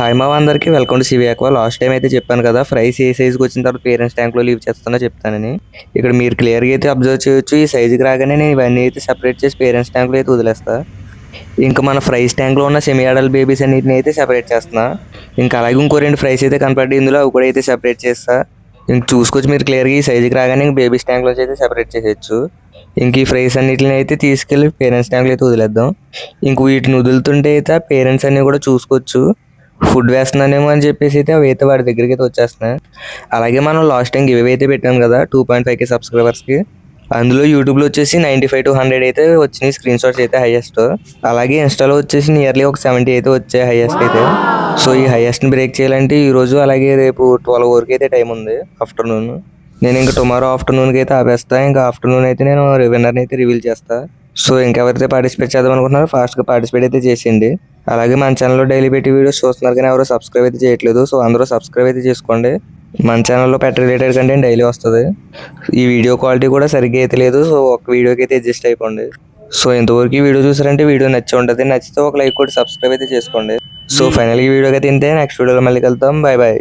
Hi మా అందరికి welcome to CV aqua. Last time అయితే చెప్పాను కదా ఫ్రైస్ ఏ సైజ్కి వచ్చిన తర్వాత పేరెంట్స్ ట్యాంక్లో లీవ్ చేస్తున్నా చెప్తానని. ఇక్కడ మీరు క్లియర్గా అయితే అబ్జర్వ్ చేయొచ్చు. ఈ సైజుకి రాగానే నేను ఇవన్నీ అయితే సెపరేట్ చేసి పేరెంట్స్ ట్యాంక్లో అయితే వదిలేస్తా. ఇంకా మన ఫ్రైస్ ట్యాంక్లో ఉన్న సెమీ అడల్ట్ బేబీస్ అన్నిటిని అయితే సెపరేట్ చేస్తున్నా. ఇంకా అలాగే ఇంకో 2 ఫ్రైస్ అయితే కనపడి ఇందులో అవి కూడా అయితే సెపరేట్ చేస్తా. ఇంక చూసుకోవచ్చు మీరు క్లియర్గా ఈ సైజుకి రాగానే ఇంక బేబీస్ ట్యాంక్లోంచి అయితే సెపరేట్ చేసేయచ్చు. ఇంక ఈ ఫ్రైస్ అన్నిటిని అయితే తీసుకెళ్ళి పేరెంట్స్ ట్యాంక్లో అయితే వదిలేద్దాం. ఇంక వీటిని వదులుతుంటే అయితే పేరెంట్స్ అన్ని కూడా చూసుకోవచ్చు. ఫుడ్ వేస్తున్నానేమో అని చెప్పేసి అయితే అవి అయితే వాడి దగ్గరికి అయితే వచ్చేస్తున్నాయి. అలాగే మనం లాస్ట్ టైం గివ్ అయితే పెట్టాం కదా 2.5K సబ్స్క్రైబర్స్కి. అందులో యూట్యూబ్లో వచ్చేసి 95 to 100 అయితే వచ్చినాయి స్క్రీన్ షాట్స్ అయితే హైయెస్ట్. అలాగే ఇన్స్టాలో వచ్చేసి నియర్లీ ఒక 70 అయితే వచ్చాయి హైయెస్ట్ అయితే. సో ఈ హైయెస్ట్ని బ్రేక్ చేయాలంటే ఈరోజు అలాగే రేపు 12 వరకు అయితే టైం ఉంది ఆఫ్టర్నూన్. నేను ఇంకా టుమారో ఆఫ్టర్నూన్కి అయితే ఆపేస్తా. ఇంకా ఆఫ్టర్నూన్ అయితే నేను విన్నర్ని అయితే రివీల్ చేస్తా. సో ఇంకెవరైతే పార్టిసిపేట్ చేద్దాం అనుకుంటున్నారో ఫాస్ట్గా పార్టిసిపేట్ అయితే చేసేయండి. అలాగే మన ఛానల్లో డైలీ పెట్టి వీడియోస్ చూస్తున్నారు కానీ ఎవరో సబ్స్క్రైబ్ అయితే చేయట్లేదు. సో అందరూ సబ్స్క్రైబ్ అయితే చేసుకోండి. మన ఛానల్లో పెట్ రిలేటెడ్ కంటెంట్ డైలీ వస్తుంది. ఈ వీడియో క్వాలిటీ కూడా సరిగ్గా అయితే లేదు. సో ఒక వీడియోకి అయితే అడ్జస్ట్ అయిపోండి. సో ఇంతవరకు ఈ వీడియో చూసారంటే వీడియో నచ్చి ఉంటుంది. నచ్చితే ఒక లైక్ కొట్టి సబ్స్క్రైబ్ అయితే చేసుకోండి. సో ఫైనల్గా ఈ వీడియోకి అయితే ఇంతే. నెక్స్ట్ వీడియోలో మళ్ళీ కలుద్దాం. Bye bye.